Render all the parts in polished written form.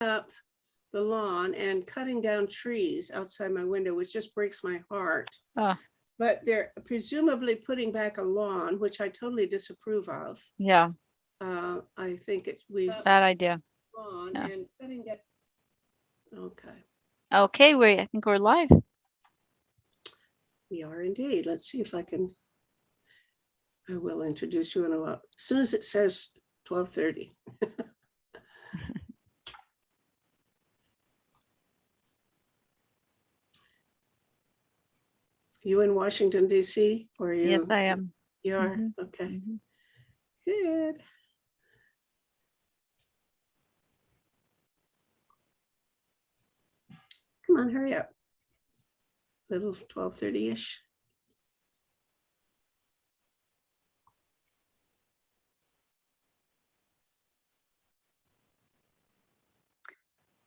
up the lawn and cutting down trees outside my window, which just breaks my heart. Oh, But they're presumably putting back a lawn, which I totally disapprove of. yeah, I think we bad idea. lawn Yeah. and cutting down. Okay, Okay, I think we're live. we are indeed. Let's see if I will introduce you in a while. As soon as it says 12:30. You in Washington, D.C. or you? Yes, I am. You are? Mhm, Okay, mhm. good. Come on, hurry up. Little 12:30-ish.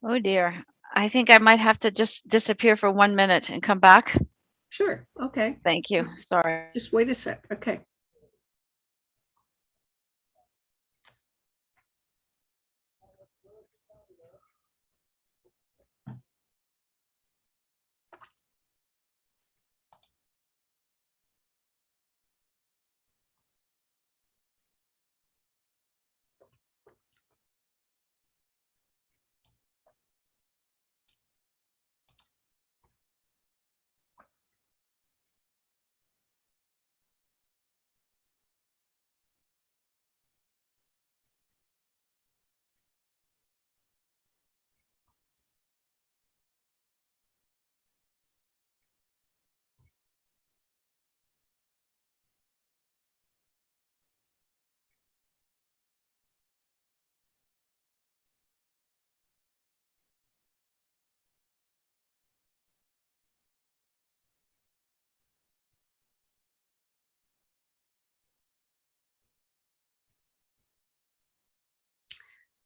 Oh dear. I think I might have to just disappear for 1 minute and come back. Sure, okay. Thank you. Sorry. Just wait a sec, okay.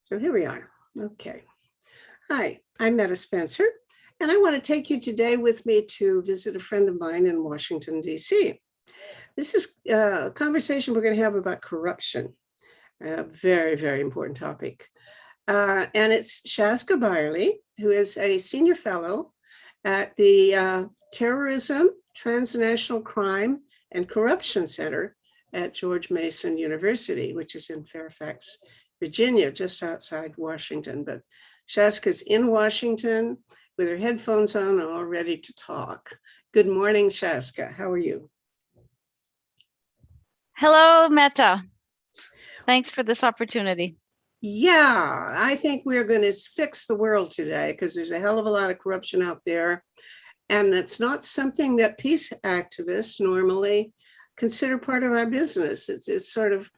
So here we are. Okay. Hi, I'm Metta Spencer, and I want to take you today with me to visit a friend of mine in Washington, D.C. This is a conversation we're going to have about corruption, a very, very important topic. And it's Shaska Byerly, who is a senior fellow at the Terrorism, Transnational Crime, and Corruption Center at George Mason University, which is in Fairfax, Virginia, just outside Washington. But Shaska's in Washington with her headphones on and all ready to talk. Good morning, Shaska. How are you? Hello, Meta. Thanks for this opportunity. Yeah, I think we're going to fix the world today because there's a hell of a lot of corruption out there. And that's not something that peace activists normally consider part of our business. It's sort of,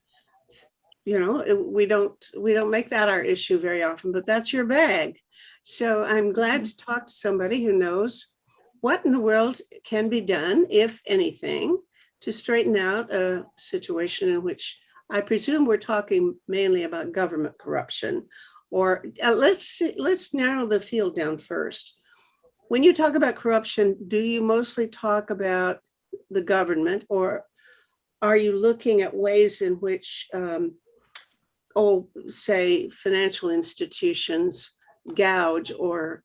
we don't make that our issue very often, but that's your bag. So I'm glad to talk to somebody who knows what in the world can be done, if anything, to straighten out a situation in which I presume we're talking mainly about government corruption. Or let's narrow the field down first. When you talk about corruption, do you mostly talk about the government, or are you looking at ways in which, say, financial institutions gouge or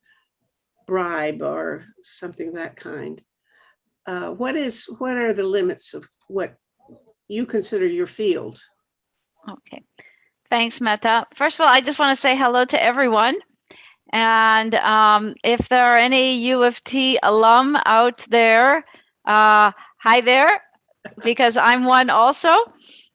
bribe or something of that kind? What are the limits of what you consider your field? Okay. Thanks, Meta. First of all, I just want to say hello to everyone. And if there are any U of T alum out there, hi there, because I'm one also.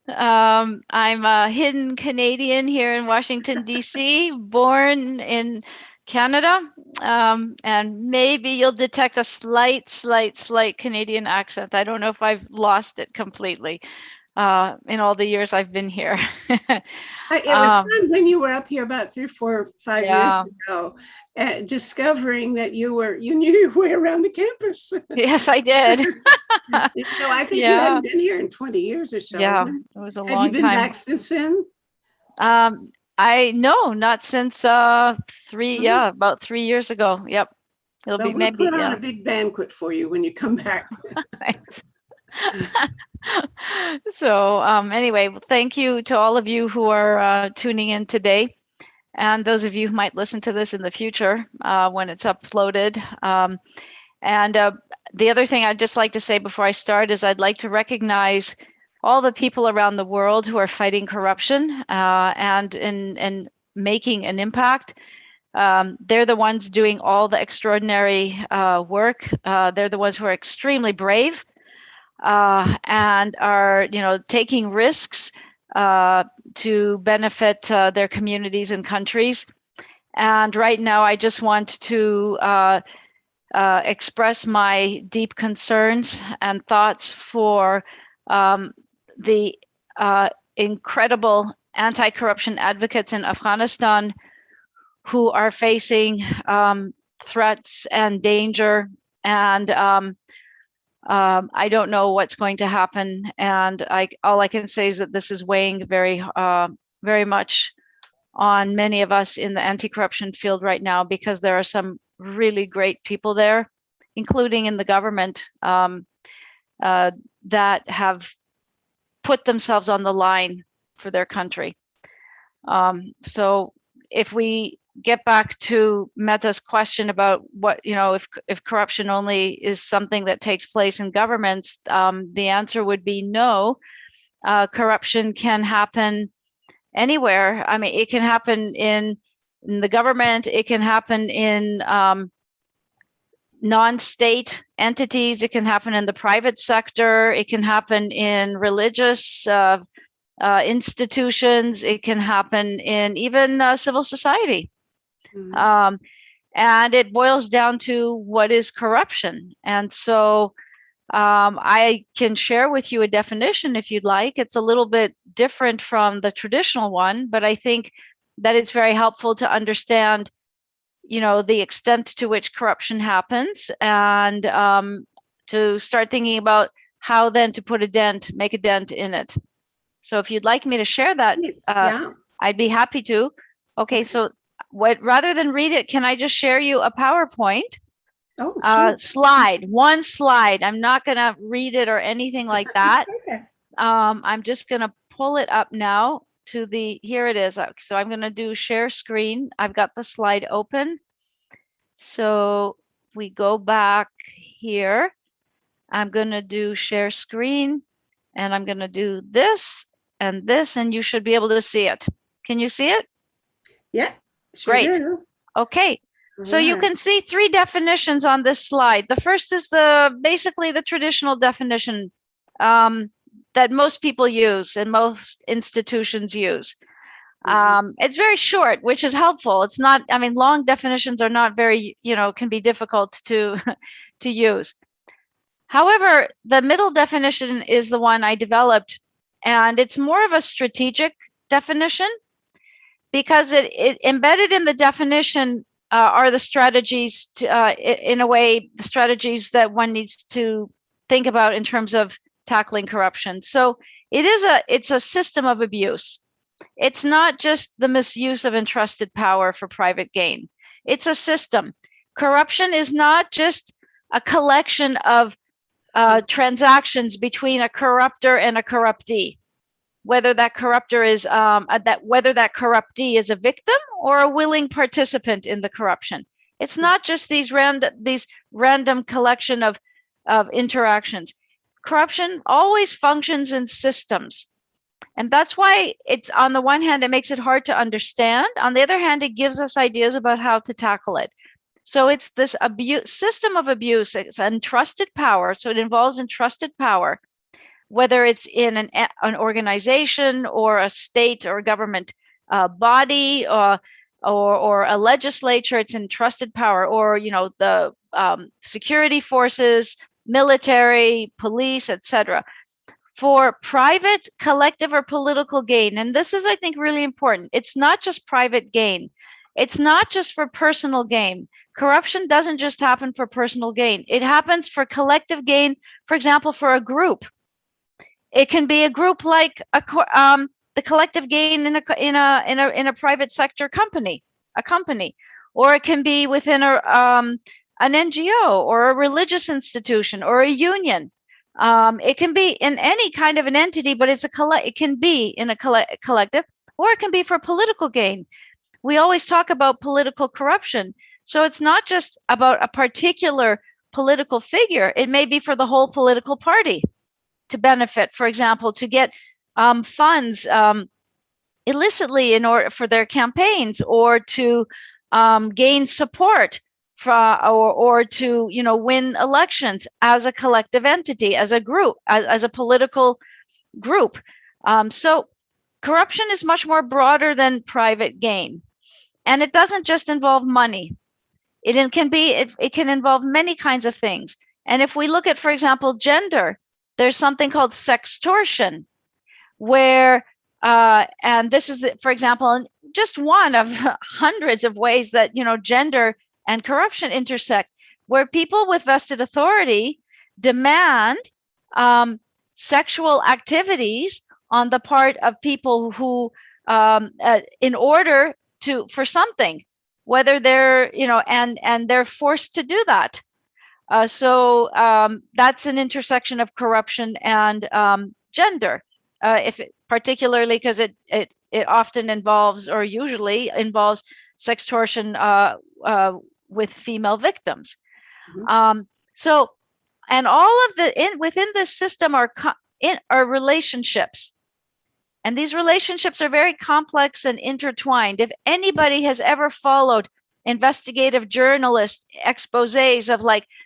I'm a hidden Canadian here in Washington, D.C., born in Canada. And maybe you'll detect a slight Canadian accent. I don't know if I've lost it completely in all the years I've been here. It was fun when you were up here about 3, 4, 5 Yeah. years ago, discovering that you knew your way around the campus. Yes, I did. I think you Yeah. hadn't been here in 20 years or so. Yeah, it was a Have you long been time. back since then? No, not since about 3 years ago. Yep. It'll Well, be we'll maybe, put on yeah. a big banquet for you when you come back. Thanks. So anyway, thank you to all of you who are tuning in today. and those of you who might listen to this in the future when it's uploaded. And the other thing I'd just like to say before I start is I'd like to recognize all the people around the world who are fighting corruption and making an impact. They're the ones doing all the extraordinary work. They're the ones who are extremely brave and are, taking risks to benefit their communities and countries. And right now, I just want to express my deep concerns and thoughts for the incredible anti-corruption advocates in Afghanistan who are facing threats and danger. And I don't know what's going to happen. And all I can say is that this is weighing very, very much on many of us in the anti-corruption field right now, because there are some really great people there, including in the government, that have put themselves on the line for their country. So if we get back to Meta's question about what, if corruption only is something that takes place in governments, the answer would be no. Corruption can happen anywhere. I mean, it can happen in the government, it can happen in non-state entities, it can happen in the private sector, it can happen in religious institutions, it can happen in even civil society. Mm-hmm. And it boils down to what is corruption. And so I can share with you a definition if you'd like. It's a little bit different from the traditional one, but I think that it's very helpful to understand, the extent to which corruption happens, and to start thinking about how then to make a dent in it. So if you'd like me to share that, yeah. I'd be happy to. Okay, so rather than read it, can I just share you a PowerPoint? Oh, sure. One slide. I'm not going to read it or anything like that. Okay. I'm just going to pull it up now here it is. So I'm going to do share screen. I've got the slide open. So we go back here. I'm going to do share screen, and I'm going to do this, and you should be able to see it. Can you see it? Yeah, sure. Great. Do. Okay. So you can see three definitions on this slide. The first is basically the traditional definition that most people use and most institutions use. It's very short, which is helpful. It's not, long definitions are not very, can be difficult to use. However, the middle definition is the one I developed, and it's more of a strategic definition, because it embedded in the definition are the strategies in a way, the strategies that one needs to think about in terms of tackling corruption. So it's a system of abuse. It's not just the misuse of entrusted power for private gain. It's a system. Corruption is not just a collection of transactions between a corruptor and a corruptee, whether that corruptor is whether that corruptee is a victim or a willing participant in the corruption. It's not just these random collection of interactions. Corruption always functions in systems. And that's why it's, on the one hand, it makes it hard to understand. On the other hand, it gives us ideas about how to tackle it. So it's this system of abuse. It's entrusted power. So it involves entrusted power, whether it's in an organization or a state or government body or a legislature. It's entrusted power, or the security forces, military, police, etc., for private, collective, or political gain. And this is, I think, really important. It's not just private gain. It's not just for personal gain. Corruption doesn't just happen for personal gain. It happens for collective gain, for example, for a group. It can be a group like the collective gain in a private sector company, or it can be within an NGO or a religious institution or a union. It can be in any kind of an entity, but it can be in a collective, or it can be for political gain. we always talk about political corruption. So it's not just about a particular political figure. It may be for the whole political party to benefit, for example, to get funds illicitly in order for their campaigns, or to gain support or to win elections as a collective entity, as a group, as a political group. So corruption is much more broader than private gain, and it doesn't just involve money. It can involve many kinds of things. And if we look at, for example, gender, there's something called sextortion, where and this is, for example, just one of hundreds of ways that gender and corruption intersect, where people with vested authority demand sexual activities on the part of people who, in order for something, whether they're and they're forced to do that. So that's an intersection of corruption and gender, particularly because it often involves, or usually involves, sextortion with female victims. Mhm. So, and all of within this system are relationships. And these relationships are very complex and intertwined. If anybody has ever followed investigative journalist exposés of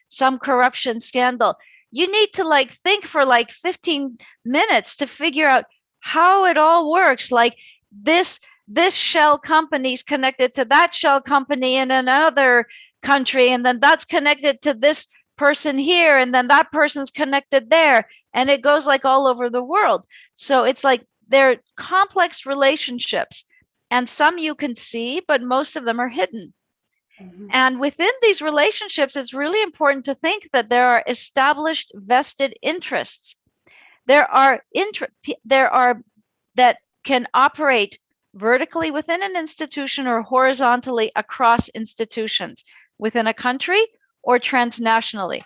some corruption scandal, you need to think for 15 minutes to figure out how it all works. This shell company is connected to that shell company in another country, and then that's connected to this person here, and then that person's connected there, and it goes all over the world. So it's they're complex relationships, and some you can see, but most of them are hidden. Mhm. And within these relationships, it's really important to think that there are established vested interests. There are that can operate vertically within an institution or horizontally across institutions within a country or transnationally.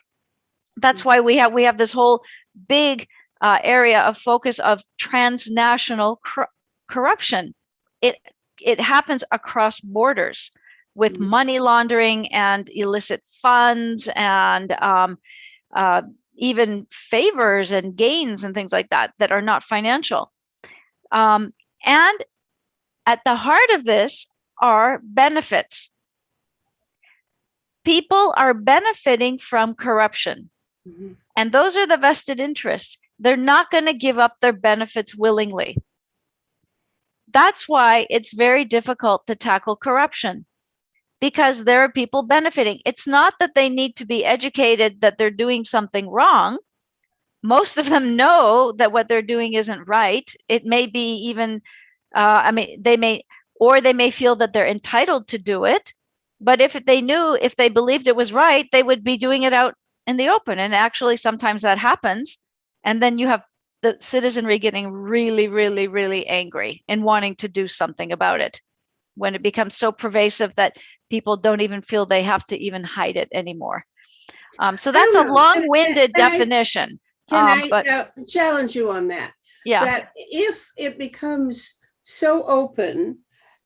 That's why we have this whole big area of focus of transnational corruption. It happens across borders with Mhm. money laundering and illicit funds and even favors and gains and things like that are not financial. And at the heart of this are benefits. People are benefiting from corruption. Mhm. And those are the vested interests. They're not going to give up their benefits willingly. That's why it's very difficult to tackle corruption, because there are people benefiting. It's not that they need to be educated that they're doing something wrong. Most of them know that what they're doing isn't right. It may be even, they may feel that they're entitled to do it. But if they believed it was right, they would be doing it out in the open. And actually, sometimes that happens. And then you have the citizenry getting really, really, really angry and wanting to do something about it, when it becomes so pervasive that people don't even feel they have to even hide it anymore. So I that's don't a know. long-winded definition. Can I But challenge you on that? yeah, That if it becomes so open,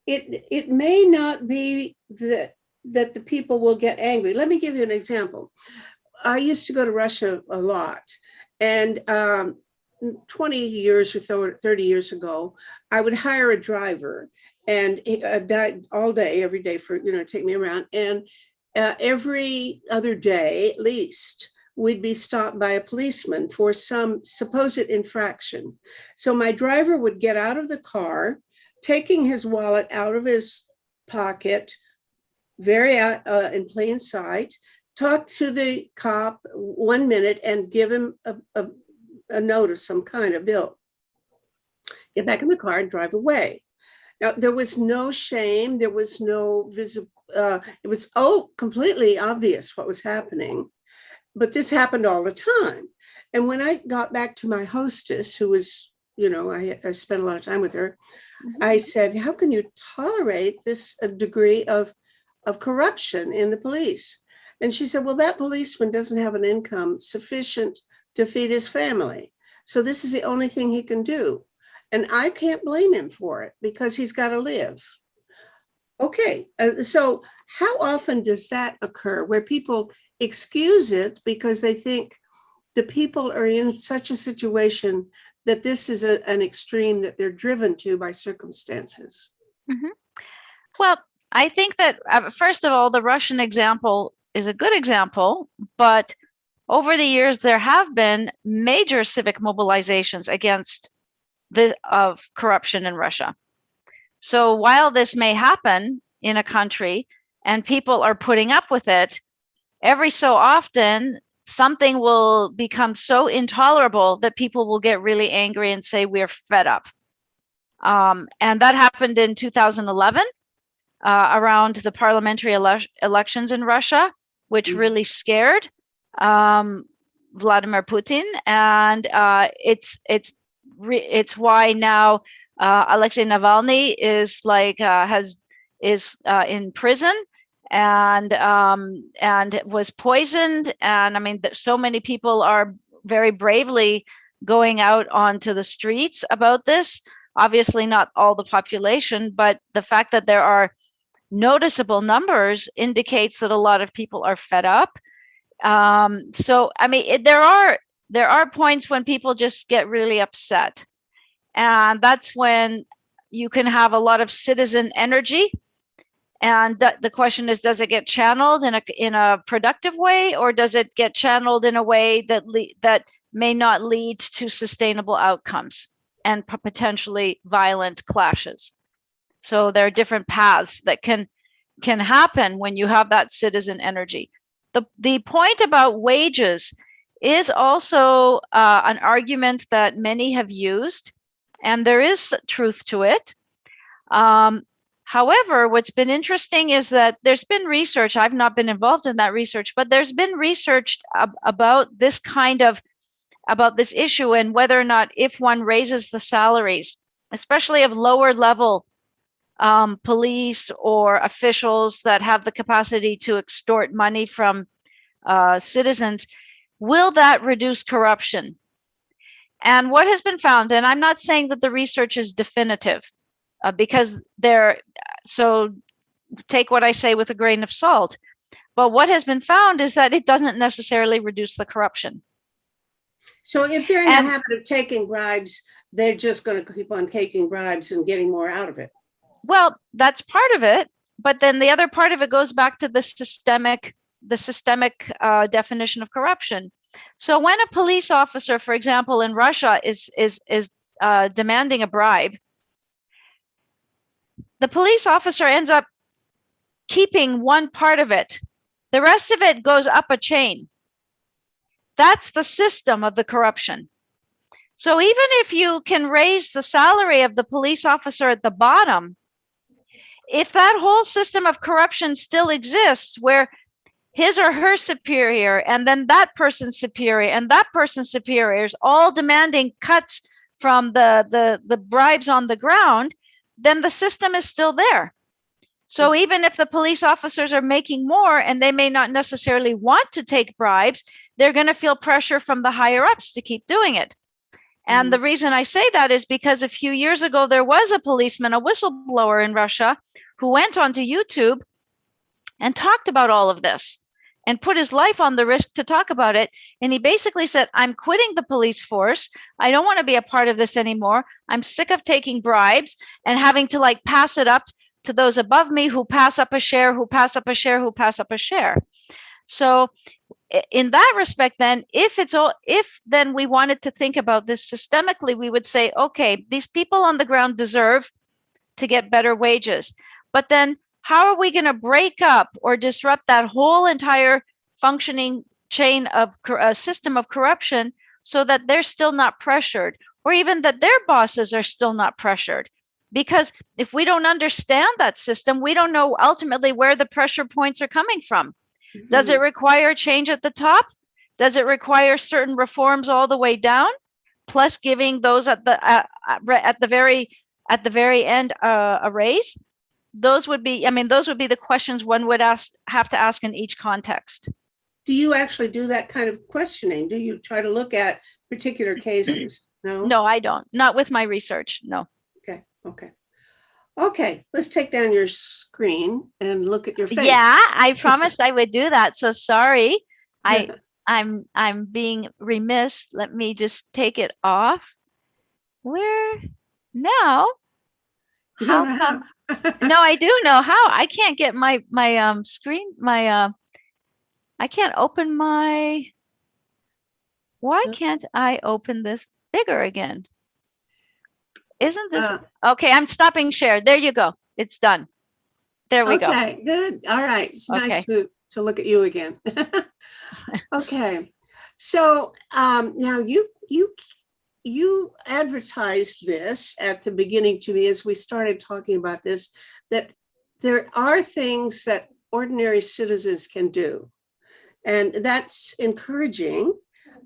it may not be that the people will get angry. Let me give you an example. I used to go to Russia a lot, and 20 years or 30 years ago, I would hire a driver and all day, every day for take me around, and every other day at least we'd be stopped by a policeman for some supposed infraction. So my driver would get out of the car, taking his wallet out of his pocket, very out in plain sight, talk to the cop 1 minute and give him a note of some kind, of bill. Get back in the car and drive away. Now, there was no shame. There was no visible, it was completely obvious what was happening. But this happened all the time. And when I got back to my hostess, who was, I spent a lot of time with her, I said, how can you tolerate this degree of corruption in the police? And she said, well, that policeman doesn't have an income sufficient to feed his family. So this is the only thing he can do. And I can't blame him for it, because he's got to live. Okay, so how often does that occur where people excuse it because they think the people are in such a situation that this is an extreme that they're driven to by circumstances? Mhm. Well, I think that first of all, the Russian example is a good example, but over the years there have been major civic mobilizations against the of corruption in Russia. So while this may happen in a country and people are putting up with it, every so often something will become so intolerable that people will get really angry and say we're fed up. And that happened in 2011 around the parliamentary elections in Russia, which really scared Vladimir Putin, and it's why now Alexei Navalny is in prison and was poisoned, and I mean so many people are very bravely going out onto the streets about this. Obviously, not all the population, but the fact that there are noticeable numbers indicates that a lot of people are fed up. So I mean, there are points when people just get really upset, and that's when you can have a lot of citizen energy. And the question is, does it get channeled in a productive way, or does it get channeled in a way that may not lead to sustainable outcomes and potentially violent clashes? So there are different paths that can happen when you have that citizen energy. The point about wages is also an argument that many have used, and there is truth to it. However, what's been interesting is that there's been research. I've not been involved in that research, but there's been research about this issue, and whether or not if one raises the salaries, especially of lower level police or officials that have the capacity to extort money from citizens, will that reduce corruption? And what has been found, and I'm not saying that the research is definitive, because so take what I say with a grain of salt, but what has been found is that it doesn't necessarily reduce the corruption. So if they're in the habit of taking bribes, they're just going to keep on taking bribes and getting more out of it. Well, that's part of it, but then the other part of it goes back to the systemic definition of corruption. So when a police officer, for example, in Russia is demanding a bribe, the police officer ends up keeping one part of it. The rest of it goes up a chain. That's the system of the corruption. So even if you can raise the salary of the police officer at the bottom, if that whole system of corruption still exists, where his or her superior and then that person's superior and that person's superiors all demanding cuts from the bribes on the ground, then the system is still there. So even if the police officers are making more and they may not necessarily want to take bribes, they're going to feel pressure from the higher ups to keep doing it. And the reason I say that is because a few years ago, there was a policeman, a whistleblower in Russia, who went onto YouTube and talked about all of this and put his life on the risk to talk about it. And he basically said, I'm quitting the police force. I don't want to be a part of this anymore. I'm sick of taking bribes and having to pass it up to those above me who pass up a share, who pass up a share, who pass up a share. So in that respect, then, if then we wanted to think about this systemically, we would say, okay, these people on the ground deserve to get better wages. But then how are we going to break up or disrupt that whole entire functioning chain of system of corruption so that they're still not pressured, or even that their bosses are still not pressured? Because if we don't understand that system, we don't know ultimately where the pressure points are coming from. Does it require change at the top? Does it require certain reforms all the way down, plus giving those at the very end a raise? Those would be the questions one would have to ask in each context. Do you actually do that kind of questioning? Do you try to look at particular cases? No, I don't. Not with my research. No. Okay. Okay, let's take down your screen and look at your face. Yeah, I promised I would do that. So sorry. I I'm being remiss. Let me just take it off. Where now? You don't How know come? how. No, I do know how. I can't get my screen I can't open my why can't I open this bigger again? Isn't this okay? I'm stopping share. There you go. It's done. There we go. Okay, good. All right. It's nice Okay. to look at you again. Okay. So now you advertised this at the beginning to me as we started talking about this, that there are things that ordinary citizens can do. And that's encouraging.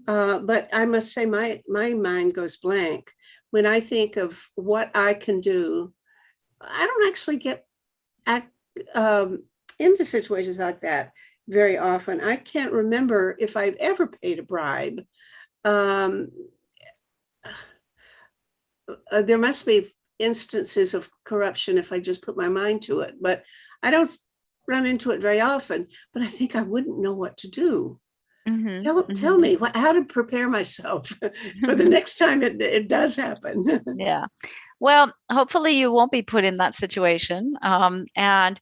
But I must say my mind goes blank when I think of what I can do. I don't actually get into situations like that very often. I can't remember if I've ever paid a bribe. There must be instances of corruption if I just put my mind to it, but I don't run into it very often. But I think I wouldn't know what to do. Tell me how to prepare myself for the next time it does happen. Yeah. Well, hopefully you won't be put in that situation. And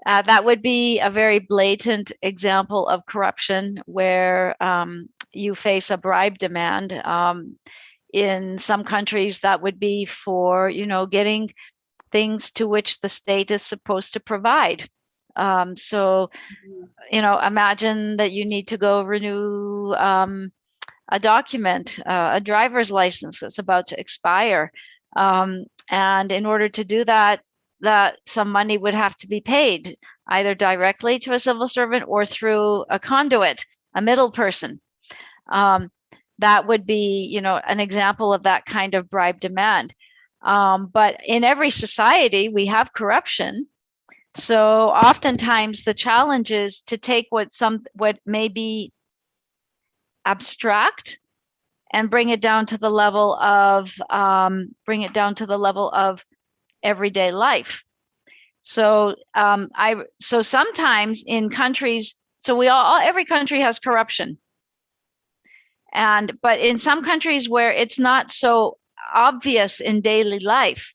that would be a very blatant example of corruption where you face a bribe demand. In some countries, that would be for, getting things to which the state is supposed to provide. So, imagine that you need to go renew a document, a driver's license that's about to expire. And in order to do that, some money would have to be paid either directly to a civil servant or through a conduit, a middle person. That would be, an example of that kind of bribe demand. But in every society, we have corruption. So oftentimes the challenge is to take what may be abstract and bring it down to the level of everyday life. So sometimes in countries, so every country has corruption. But in some countries where it's not so obvious in daily life,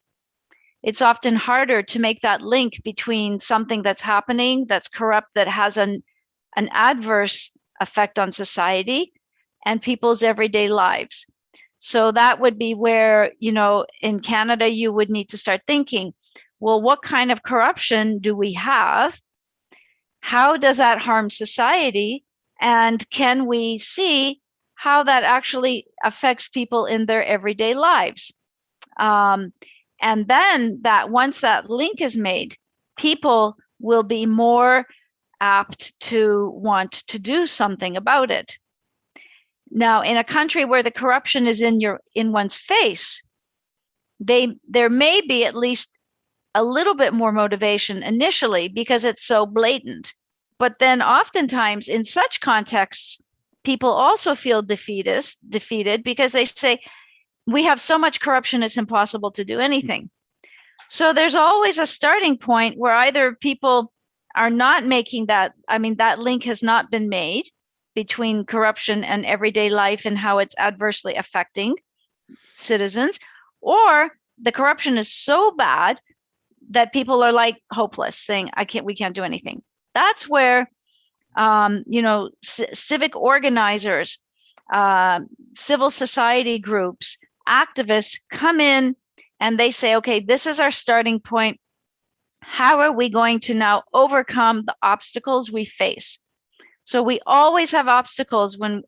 it's often harder to make that link between something that's happening that's corrupt, that has an adverse effect on society and people's everyday lives. So that would be where, in Canada, you would need to start thinking, well, what kind of corruption do we have? How does that harm society? And can we see how that actually affects people in their everyday lives? And then once that link is made, people will be more apt to want to do something about it. Now, in a country where the corruption is in one's face, there may be at least a little bit more motivation initially because it's so blatant. But then oftentimes in such contexts, people also feel defeated because they say, we have so much corruption, it's impossible to do anything. So there's always a starting point where either people are not making that link has not been made between corruption and everyday life and how it's adversely affecting citizens, or the corruption is so bad that people are like hopeless, saying, we can't do anything. That's where, civic organizers, civil society groups, activists come in and they say, okay, this is our starting point. How are we going to now overcome the obstacles we face? So we always have obstacles when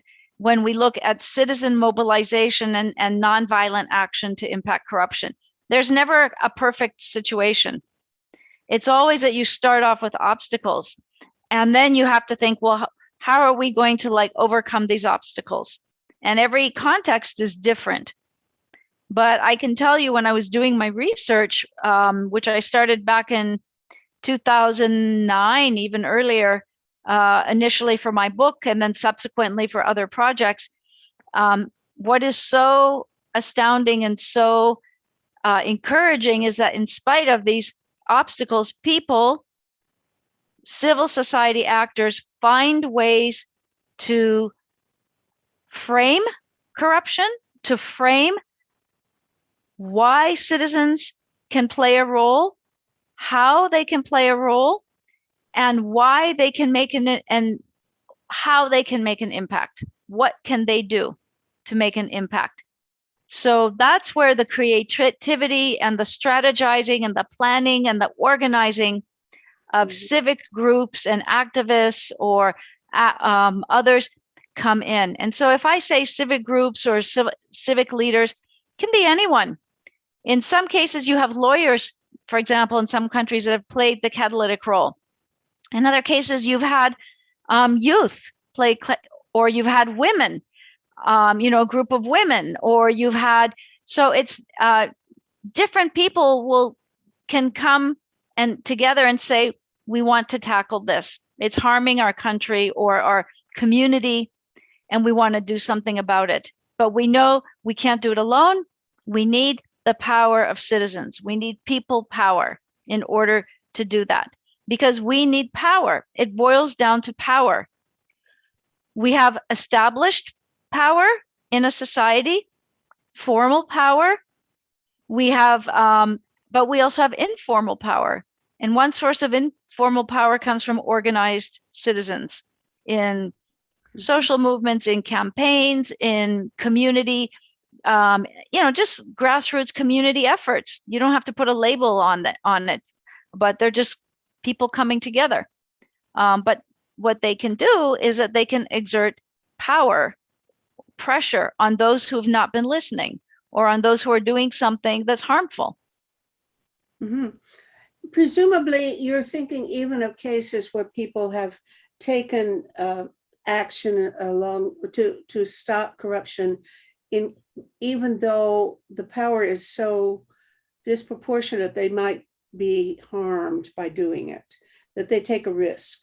we look at citizen mobilization and nonviolent action to impact corruption. There's never a perfect situation. It's always that you start off with obstacles, and then you have to think, well, how are we going to overcome these obstacles? And every context is different. But I can tell you, when I was doing my research, which I started back in 2009, even earlier, initially for my book and then subsequently for other projects, what is so astounding and so encouraging is that in spite of these obstacles, people, civil society actors, find ways to frame corruption, to frame why citizens can play a role, how they can play a role, and why they can make and how they can make an impact. What can they do to make an impact? So that's where the creativity and the strategizing and the planning and the organizing of civic groups and activists or others come in. And so if I say civic groups or civic leaders, can be anyone. In some cases, you have lawyers, for example, in some countries that have played the catalytic role. In other cases, you've had youth play, or you've had women, a group of women, or you've had, so it's different people can come and together and say, we want to tackle this. It's harming our country or our community, and we want to do something about it. But we know we can't do it alone. We need the power of citizens. We need people power in order to do that, because we need power. It boils down to power. We have established power in a society, formal power. We have, but we also have informal power. And one source of informal power comes from organized citizens in social movements, in campaigns, in community, just grassroots community efforts. You don't have to put a label on it, but they're just people coming together. But what they can do is that they can exert power, pressure on those who have not been listening, or on those who are doing something that's harmful. Mm-hmm. Presumably, you're thinking even of cases where people have taken action along to stop corruption, even though the power is so disproportionate, they might be harmed by doing it, that they take a risk.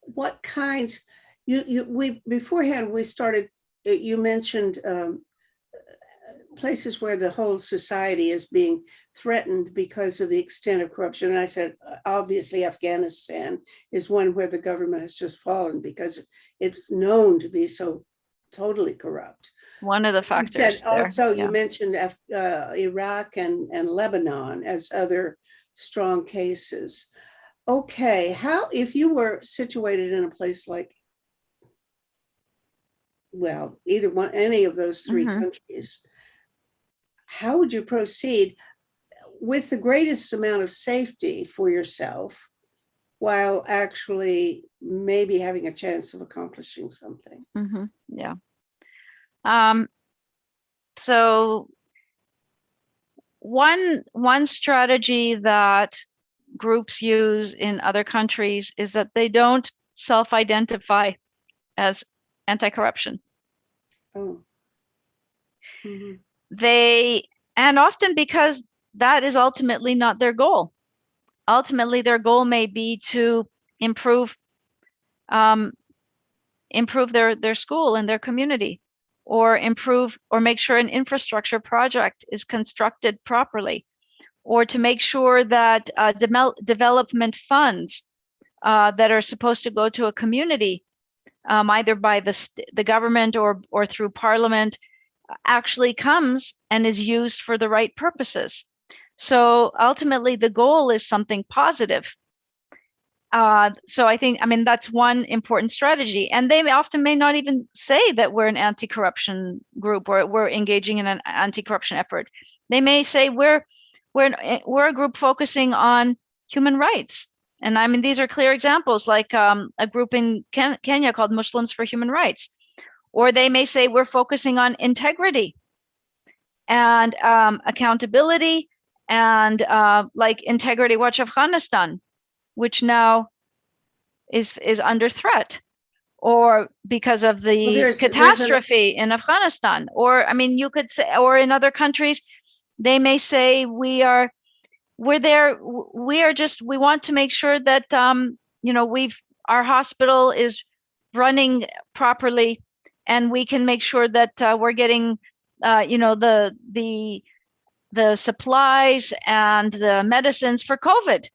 What kinds, we beforehand we started, you mentioned places where the whole society is being threatened because of the extent of corruption. And I said, obviously, Afghanistan is one where the government has just fallen because it's known to be so totally corrupt. One of the factors. Also, you mentioned Iraq and Lebanon as other strong cases. Okay, how, if you were situated in a place like, well, either one, any of those three countries, how would you proceed with the greatest amount of safety for yourself while actually maybe having a chance of accomplishing something? Yeah. So one strategy that groups use in other countries is that they don't self-identify as anti-corruption. Oh. And often because that is ultimately not their goal. Ultimately, their goal may be to improve their school and their community, or improve or make sure an infrastructure project is constructed properly, or to make sure that development funds that are supposed to go to a community, either by the government or through parliament, actually comes and is used for the right purposes. So ultimately, the goal is something positive. So I mean, that's one important strategy. And they often may not even say that we're an anti-corruption group or we're engaging in an anti-corruption effort. They may say we're a group focusing on human rights. And I mean, these are clear examples, like a group in Kenya called Muslims for Human Rights. Or they may say we're focusing on integrity and accountability, and like Integrity Watch Afghanistan, which now is under threat, or because of the catastrophe in Afghanistan. Or I mean, you could say, or in other countries, they may say we want to make sure that our hospital is running properly, and we can make sure that we're getting the the supplies and the medicines for COVID.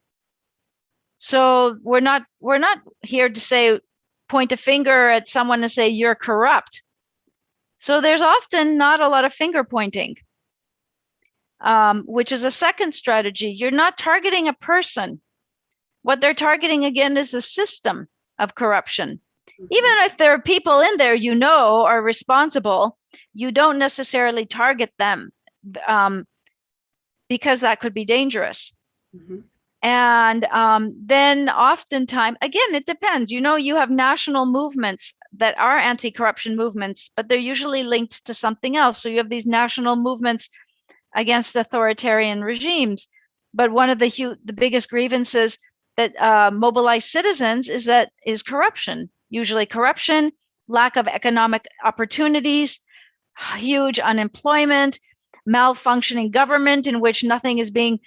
So we're not here to say, point a finger at someone and say you're corrupt. So there's often not a lot of finger pointing, which is a second strategy. You're not targeting a person. What they're targeting again is the system of corruption. Even if there are people in there you know are responsible, you don't necessarily target them because that could be dangerous. Mm-hmm. And then oftentimes, again, it depends. You know, you have national movements that are anti-corruption movements, but they're usually linked to something else. So you have these national movements against authoritarian regimes. But one of the biggest grievances that mobilize citizens is corruption. Usually corruption, lack of economic opportunities, huge unemployment, malfunctioning government in which nothing is being,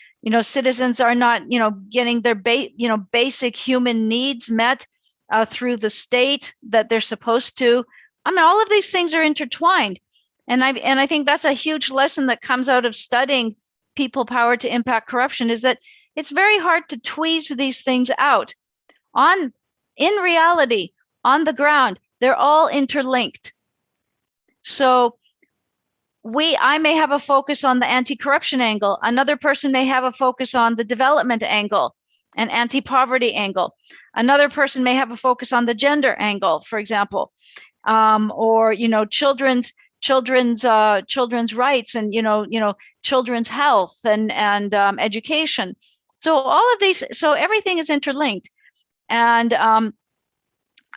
citizens are not, getting their basic human needs met through the state that they're supposed to. I mean, all of these things are intertwined. And I think that's a huge lesson that comes out of studying people power to impact corruption, is that it's very hard to tweeze these things out. In reality, on the ground, they're all interlinked. So I may have a focus on the anti-corruption angle. Another person may have a focus on the development angle and anti-poverty angle. Another person may have a focus on the gender angle, for example, or children's rights and children's health and education. So all of these, so everything is interlinked. And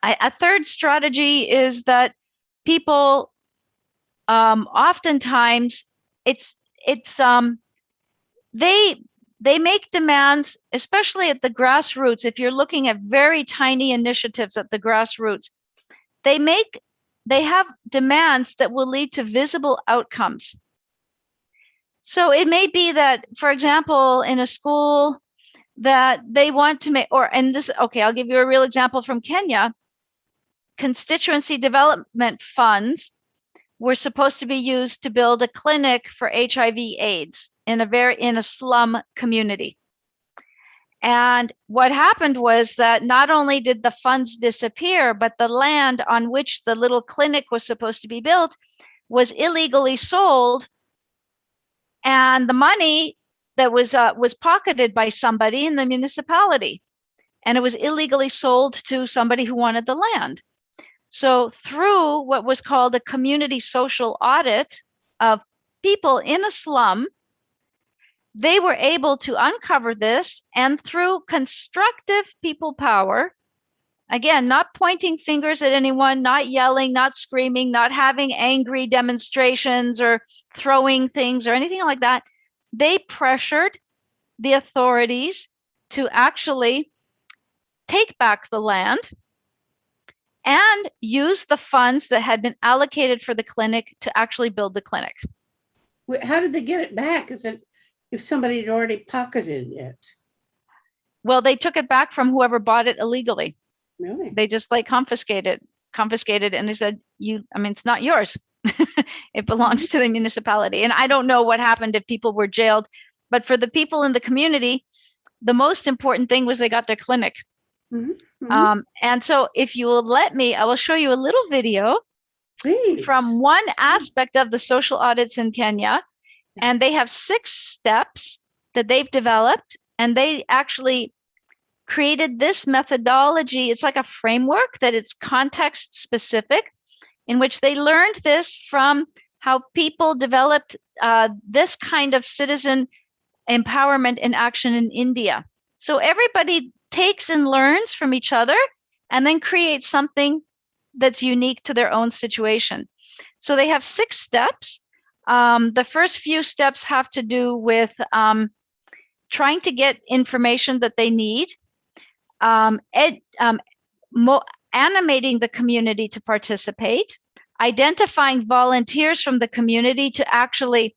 a third strategy is that people oftentimes they make demands, especially at the grassroots. If you're looking at very tiny initiatives at the grassroots, they have demands that will lead to visible outcomes. So it may be that, for example, in a school that they want to make, I'll give you a real example from Kenya. Constituency development funds were supposed to be used to build a clinic for HIV/AIDS in a slum community. And what happened was that not only did the funds disappear, but the land on which the little clinic was supposed to be built was illegally sold, and the money that was pocketed by somebody in the municipality, and it was illegally sold to somebody who wanted the land. So through what was called a community social audit of people in a slum, they were able to uncover this, and through constructive people power, again, not pointing fingers at anyone, not yelling, not screaming, not having angry demonstrations or throwing things or anything like that, they pressured the authorities to actually take back the land and use the funds that had been allocated for the clinic to actually build the clinic. How did they get it back if somebody had already pocketed it? Well, they took it back from whoever bought it illegally. Really? They just confiscated, and they said, it's not yours. It belongs to the municipality. And I don't know what happened if people were jailed, but for the people in the community, the most important thing was they got their clinic. Mm-hmm. Mm-hmm. And so if you will let me, I will show you a little video. Please. From one aspect of the social audits in Kenya. And they have 6 steps that they've developed, and they actually created this methodology. It's like a framework that is context specific, in which they learned this from how people developed this kind of citizen empowerment in action in India. So everybody takes and learns from each other and then creates something that's unique to their own situation. So they have 6 steps. The first few steps have to do with trying to get information that they need, animating the community to participate, identifying volunteers from the community to actually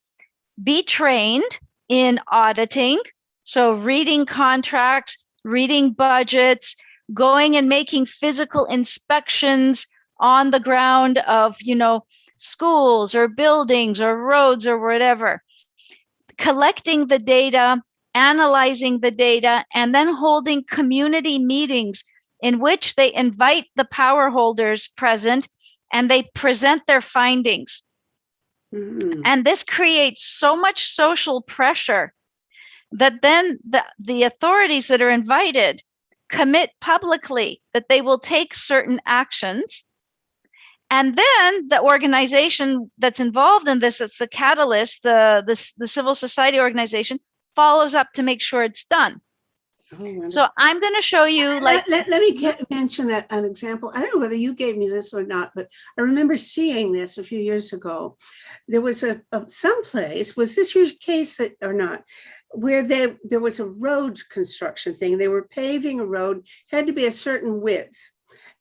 be trained in auditing. So reading contracts, reading budgets, going and making physical inspections on the ground of, schools or buildings or roads or whatever. collecting the data, analyzing the data, and then holding community meetings in which they invite the power holders present and they present their findings. And this creates so much social pressure that then the authorities that are invited commit publicly that they will take certain actions. And then the organization that's involved in this, it's the Catalyst, the civil society organization, follows up to make sure it's done. So I'm going to show you, like, let me mention an example. I don't know whether you gave me this or not, but I remember seeing this a few years ago. There was someplace, was this your case or not, where there was a road construction thing. They were paving a road, had to be a certain width,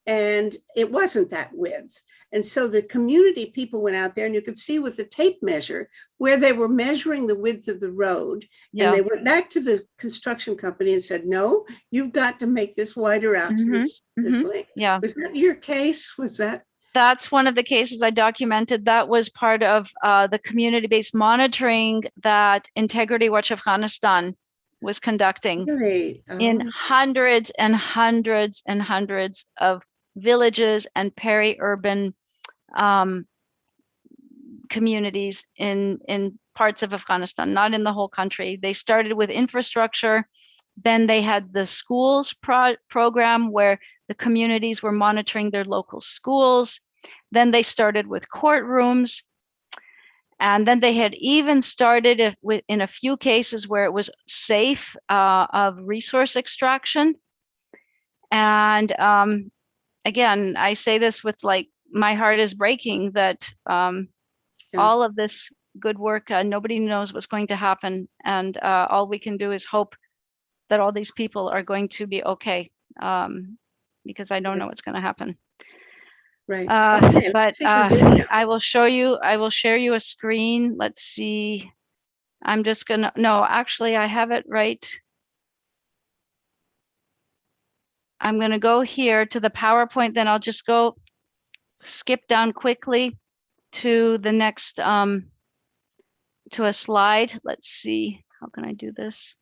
and it wasn't that width. And so the community people went out there, and you could see with the tape measure where they were measuring the width of the road. Yeah. And they went back to the construction company and said, no, you've got to make this wider out to this length. Yeah. Was that your case? Was that? That's one of the cases I documented. That was part of the community-based monitoring that Integrity Watch Afghanistan was conducting. Really? In hundreds and hundreds and hundreds of villages and peri-urban communities in parts of Afghanistan, not in the whole country. They started with infrastructure. Then they had the schools program where the communities were monitoring their local schools. Then they started with courtrooms. And then they had even started in a few cases where it was safe of resource extraction. And again, I say this with, like, my heart is breaking that all of this good work, nobody knows what's going to happen. And all we can do is hope that all these people are going to be okay, because I don't know what's going to happen. Right. But I will show you, I will share you a screen. Let's see. I'm just gonna, no, actually I have it right. I'm gonna go here to the PowerPoint, then I'll just go skip down quickly to the next, to a slide. Let's see, how can I do this?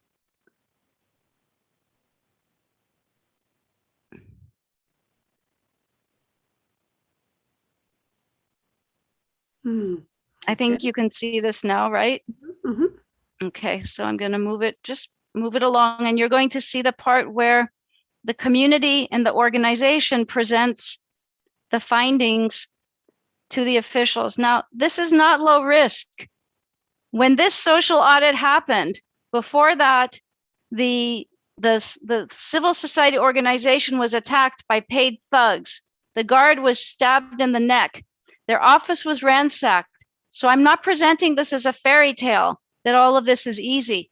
I think you can see this now, right? Okay, so I'm going to move it, just move it along, and you're going to see the part where the community and the organization presents the findings to the officials. Now, this is not low risk. When this social audit happened, before that, the civil society organization was attacked by paid thugs. The guard was stabbed in the neck. Their office was ransacked. So I'm not presenting this as a fairy tale, that all of this is easy.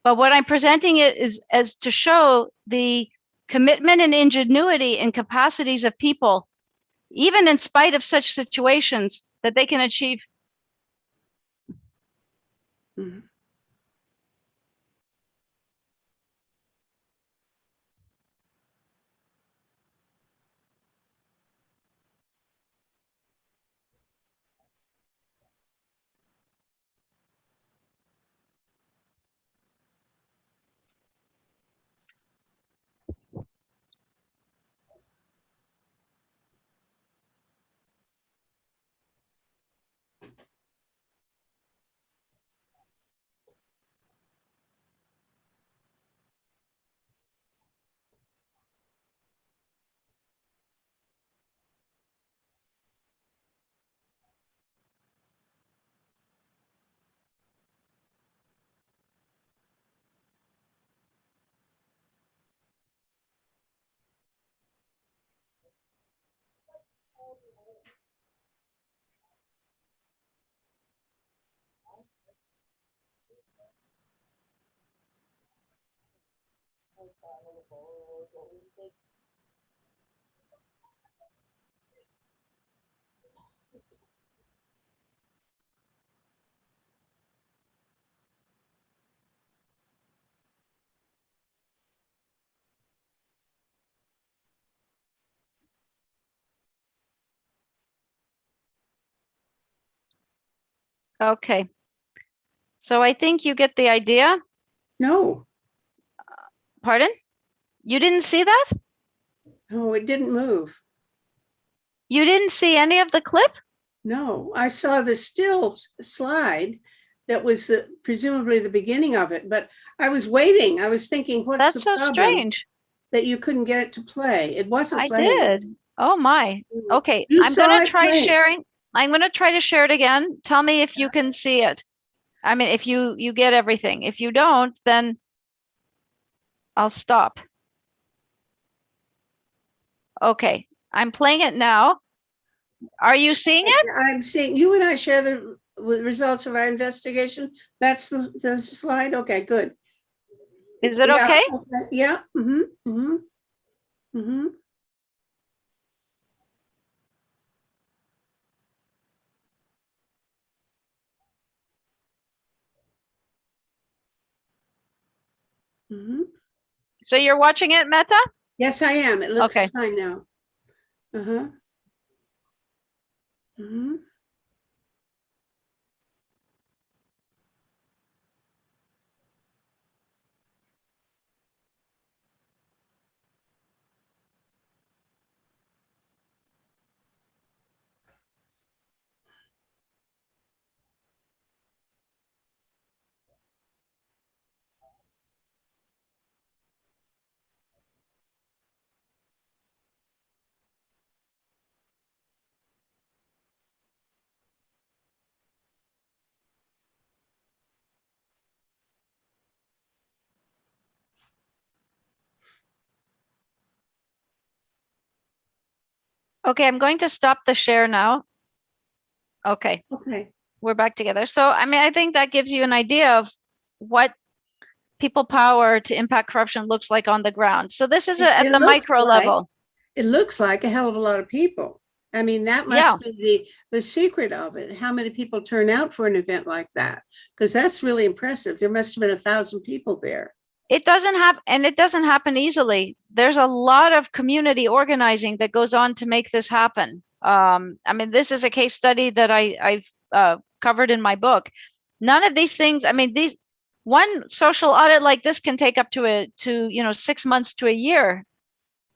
But what I'm presenting it is as to show the commitment and ingenuity and capacities of people, even in spite of such situations, that they can achieve. Okay. So I think you get the idea. No, Pardon? You didn't see that? no, it didn't move. You didn't see any of the clip? No, I saw the still slide that was presumably the beginning of it, but I was waiting. I was thinking, what's That's the so problem strange. that you couldn't get it to play? It wasn't I playing. did. Oh my. Okay, You I'm saw gonna it try playing. sharing. I'm gonna try to share it again. Tell me if you can see it. I mean, if you get everything. If you don't, then I'll stop. Okay, I'm playing it now. Are you seeing it? I'm seeing you and I share the results of our investigation. That's the slide. Okay, good. Is it Yeah, okay? Yeah. Mm-hmm. Mm-hmm. Mm-hmm. Mm-hmm. So you're watching it, Meta? Yes, I am. It looks Okay. fine now. Uh-huh. Mm-hmm. Okay, I'm going to stop the share now. Okay, Okay. we're back together. So, I mean, I think that gives you an idea of what people power to impact corruption looks like on the ground. So this is at the micro level. It looks like a hell of a lot of people. I mean, that Yeah. must be the secret of it. How many people turn out for an event like that? Because that's really impressive. There must have been 1,000 people there. It doesn't happen, and it doesn't happen easily. There's a lot of community organizing that goes on to make this happen. I mean, this is a case study that I've covered in my book. None of these things. I mean, these one social audit like this can take up to 6 months to a year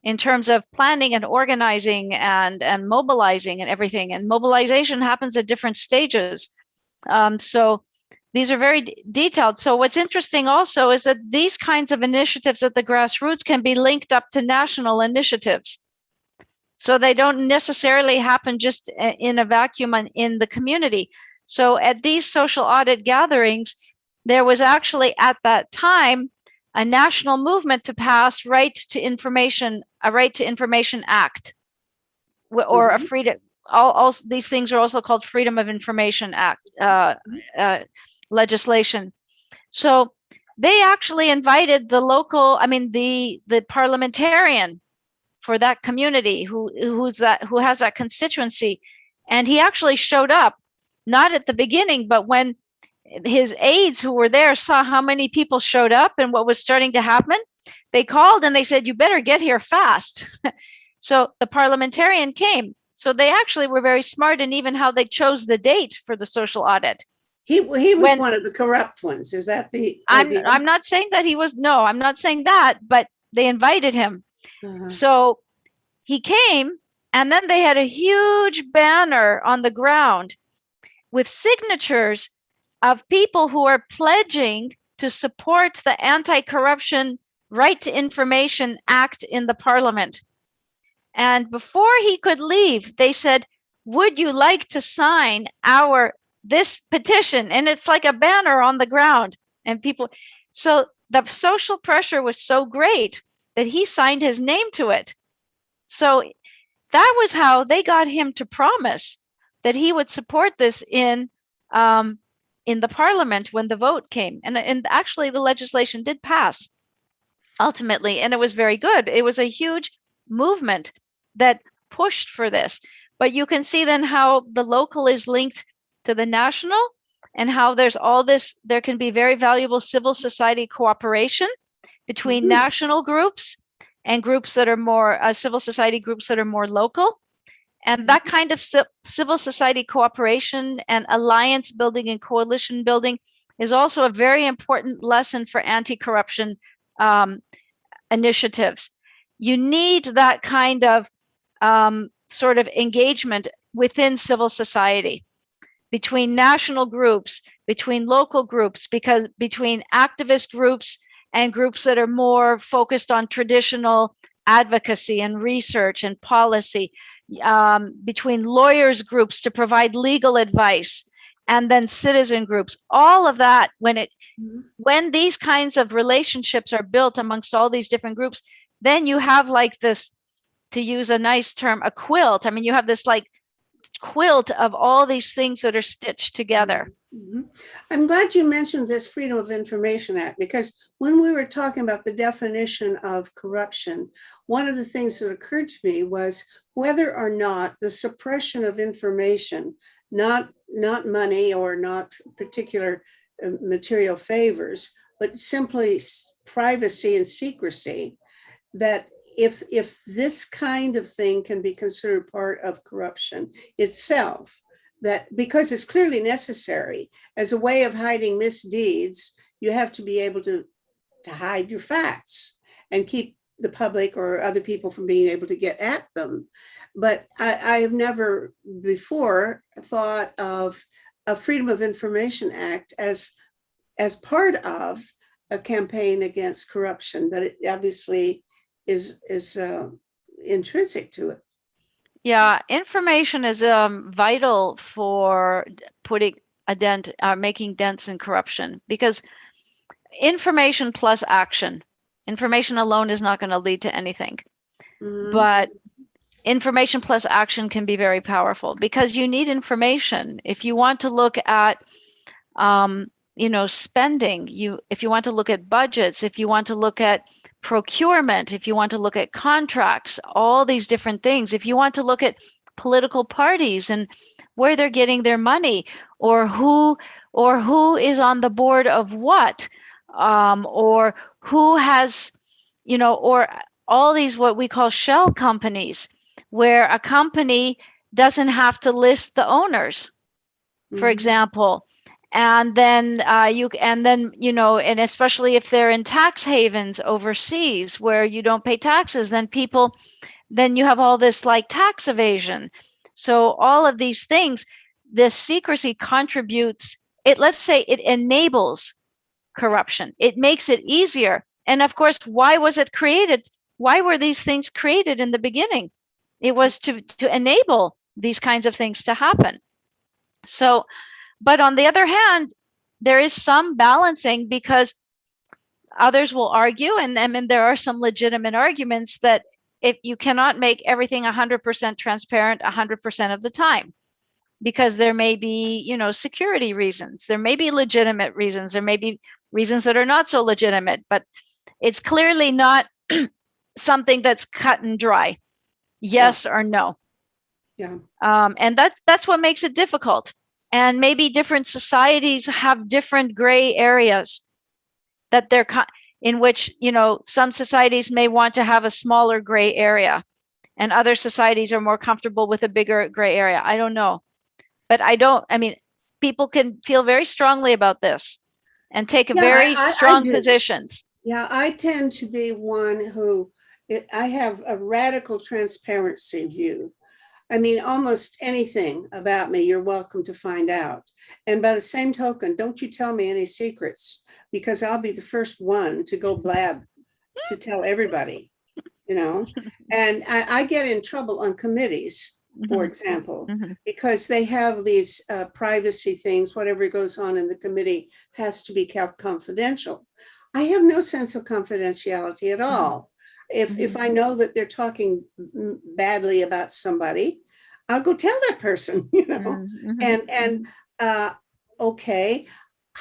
in terms of planning and organizing and mobilizing and everything. And mobilization happens at different stages. So these are very detailed. So what's interesting also is that these kinds of initiatives at the grassroots can be linked up to national initiatives. So they don't necessarily happen just in a vacuum in the community. So at these social audit gatherings, there was actually at that time a national movement to pass a Right to Information Act, or a freedom. All these things are also called Freedom of Information Act legislation. So they actually invited the local, I mean, the parliamentarian for that community who has that constituency, and he actually showed up, not at the beginning, but when his aides who were there saw how many people showed up and what was starting to happen, they called and they said, "You better get here fast." So the parliamentarian came. So they actually were very smart in even how they chose the date for the social audit. He was one of the corrupt ones. Is that the idea? I'm not saying that he was. No, I'm not saying that, but they invited him. So he came, and then they had a huge banner on the ground with signatures of people who are pledging to support the Anti-Corruption Right to Information Act in the parliament. And before he could leave, they said, "Would you like to sign this petition?" And it's like a banner on the ground, and people. So the social pressure was so great that he signed his name to it. So that was how they got him to promise that he would support this in the parliament when the vote came. And actually the legislation did pass ultimately, and it was very good. It was a huge movement that pushed for this. But you can see then how the local is linked to the national, and how there's all this, there can be very valuable civil society cooperation between national groups and groups that are more civil society groups that are more local. And that kind of civil society cooperation and alliance building and coalition building is also a very important lesson for anti-corruption initiatives. You need that kind of sort of engagement within civil society, between national groups, between local groups, because between activist groups and groups that are more focused on traditional advocacy and research and policy, between lawyers groups to provide legal advice, and then citizen groups. All of that, when these kinds of relationships are built amongst all these different groups, then you have like this, to use a nice term, a quilt. I mean, you have this like quilt of all these things that are stitched together. I'm glad you mentioned this Freedom of Information Act, because when we were talking about the definition of corruption, one of the things that occurred to me was whether or not the suppression of information, not money or not particular material favors, but simply privacy and secrecy, that if this kind of thing can be considered part of corruption itself, that because it's clearly necessary as a way of hiding misdeeds, you have to be able to hide your facts and keep the public or other people from being able to get at them. But I have never before thought of a Freedom of Information Act as part of a campaign against corruption, but it obviously is intrinsic to it. Yeah, information is vital for putting a dent, making dents in corruption, because information plus action. Information alone is not going to lead to anything, but information plus action can be very powerful, because you need information if you want to look at, spending. If you want to look at budgets, if you want to look at procurement, if you want to look at contracts, all these different things, if you want to look at political parties and where they're getting their money, or who is on the board of what, or who has, or all these what we call shell companies, where a company doesn't have to list the owners, for example. And then and especially if they're in tax havens overseas where you don't pay taxes, then you have all this like tax evasion. So all of these things, this secrecy contributes, let's say it enables corruption. It makes it easier. And of course, why was it created? Why were these things created in the beginning? It was to enable these kinds of things to happen. So, but on the other hand, there is some balancing, because others will argue, and I mean, there are some legitimate arguments that if you cannot make everything 100% transparent 100% of the time, because there may be, security reasons, there may be legitimate reasons, there may be reasons that are not so legitimate, but it's clearly not something that's cut and dry, yes or no. Yeah. And that's what makes it difficult. And maybe different societies have different gray areas that they're in which, some societies may want to have a smaller gray area, and other societies are more comfortable with a bigger gray area. I don't know. But people can feel very strongly about this and take very strong positions. Yeah, I tend to be one who, I have a radical transparency view. I mean, almost anything about me, you're welcome to find out. And by the same token, don't you tell me any secrets, because I'll be the first one to go blab to tell everybody, And I get in trouble on committees, for example, because they have these privacy things. Whatever goes on in the committee has to be kept confidential. I have no sense of confidentiality at all. If I know that they're talking badly about somebody, I'll go tell that person, and okay,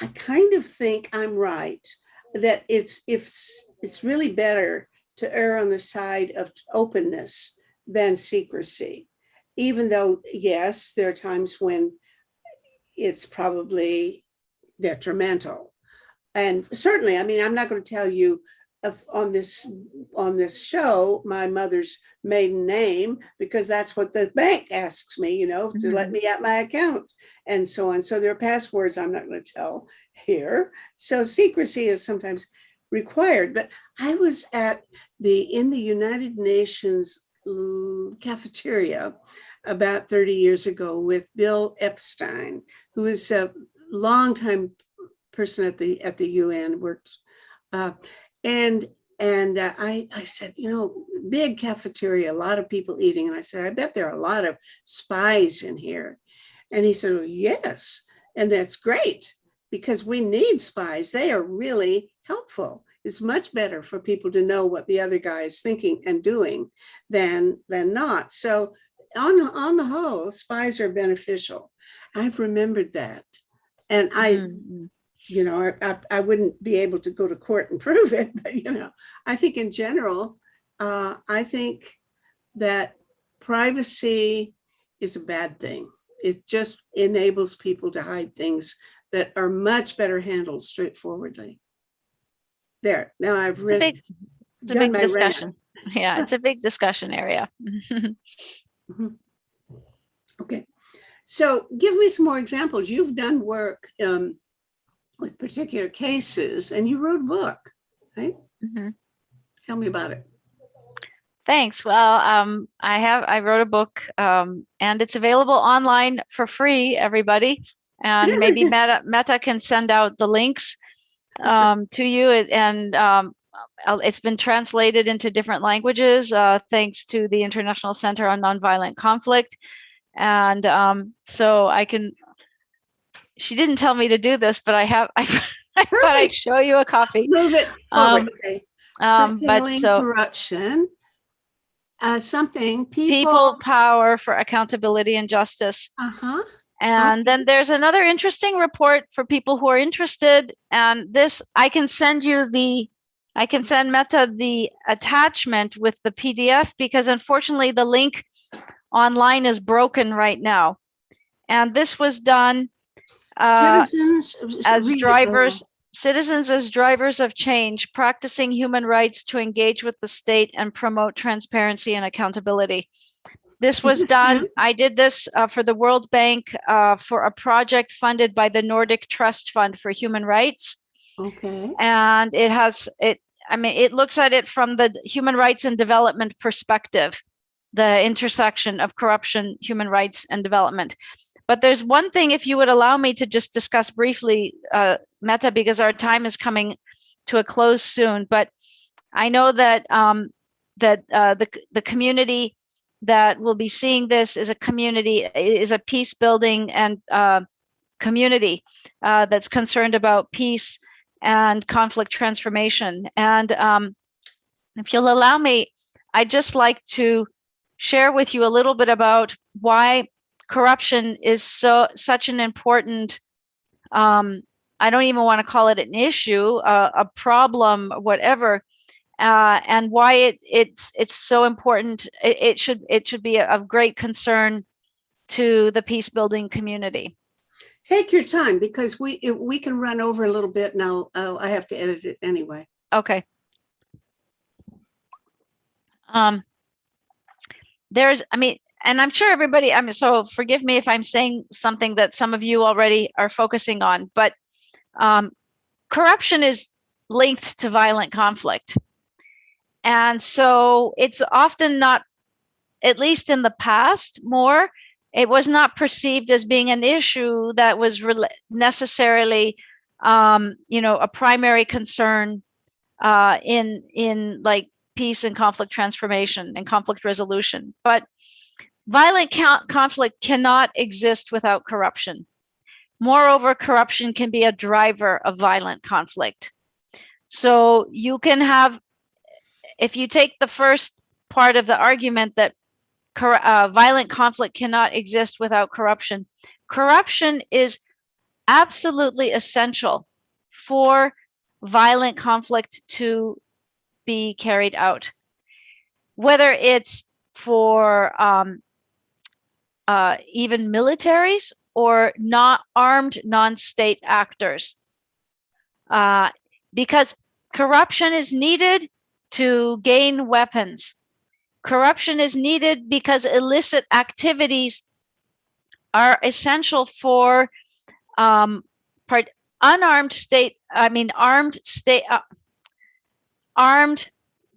I kind of think I'm right, that it's really better to err on the side of openness than secrecy, even though, yes, there are times when it's probably detrimental. And certainly, I'm not going to tell you on this show my mother's maiden name, because that's what the bank asks me, to let me at my account and so on. So there are passwords I'm not going to tell here. So secrecy is sometimes required. But I was in the United Nations cafeteria about 30 years ago with Bill Epstein, who is a longtime person at the UN, worked, and I said, big cafeteria, a lot of people eating. And I said, I bet there are a lot of spies in here. And he said, well, yes. And that's great, because we need spies. They are really helpful. It's much better for people to know what the other guy is thinking and doing than not. So on the whole, spies are beneficial. I've remembered that. And I wouldn't be able to go to court and prove it, but I think in general, I think that privacy is a bad thing. It just enables people to hide things that are much better handled straightforwardly. There, now I've read. It's a big discussion. Yeah, it's a big discussion area. Okay, so give me some more examples. You've done work with particular cases, and you wrote a book, right? Tell me about it. Thanks. Well, I wrote a book, and it's available online for free, everybody. And maybe Meta can send out the links to you, and it's been translated into different languages thanks to the International Center on Nonviolent Conflict. And so I can. She didn't tell me to do this, but I thought I'd show you a copy. Move it forward. Okay. But so corruption. Something people power for accountability and justice. And then there's another interesting report for people who are interested. And this, I can send Meta the attachment with the PDF, because unfortunately the link online is broken right now. And this was done citizens as drivers of change, practicing human rights to engage with the state and promote transparency and accountability. This was done. I did this for the World Bank for a project funded by the Nordic Trust Fund for Human Rights. Okay. And it looks at it from the human rights and development perspective, the intersection of corruption, human rights, and development. But there's one thing, if you would allow me to just discuss briefly, Meta, because our time is coming to a close soon. But I know that the community that will be seeing this is a peace building and community that's concerned about peace and conflict transformation. And if you'll allow me, I'd just like to share with you a little bit about why corruption is such an important, I don't even want to call it an issue, a problem, whatever, and why it's so important. It should be of great concern to the peace building community. Take your time, because we can run over a little bit, and I have to edit it anyway. Okay. And I'm sure everybody, so forgive me if I'm saying something that some of you already are focusing on, but corruption is linked to violent conflict. And so it's often not, at least in the past, it was not perceived as being an issue that was necessarily, a primary concern in like peace and conflict transformation and conflict resolution. But violent conflict cannot exist without corruption. Moreover, corruption can be a driver of violent conflict. So you can have, if you take the first part of the argument that violent conflict cannot exist without corruption, corruption is absolutely essential for violent conflict to be carried out. Whether it's for even militaries or not armed non-state actors, because Corruption is needed to gain weapons. Corruption is needed because illicit activities are essential for armed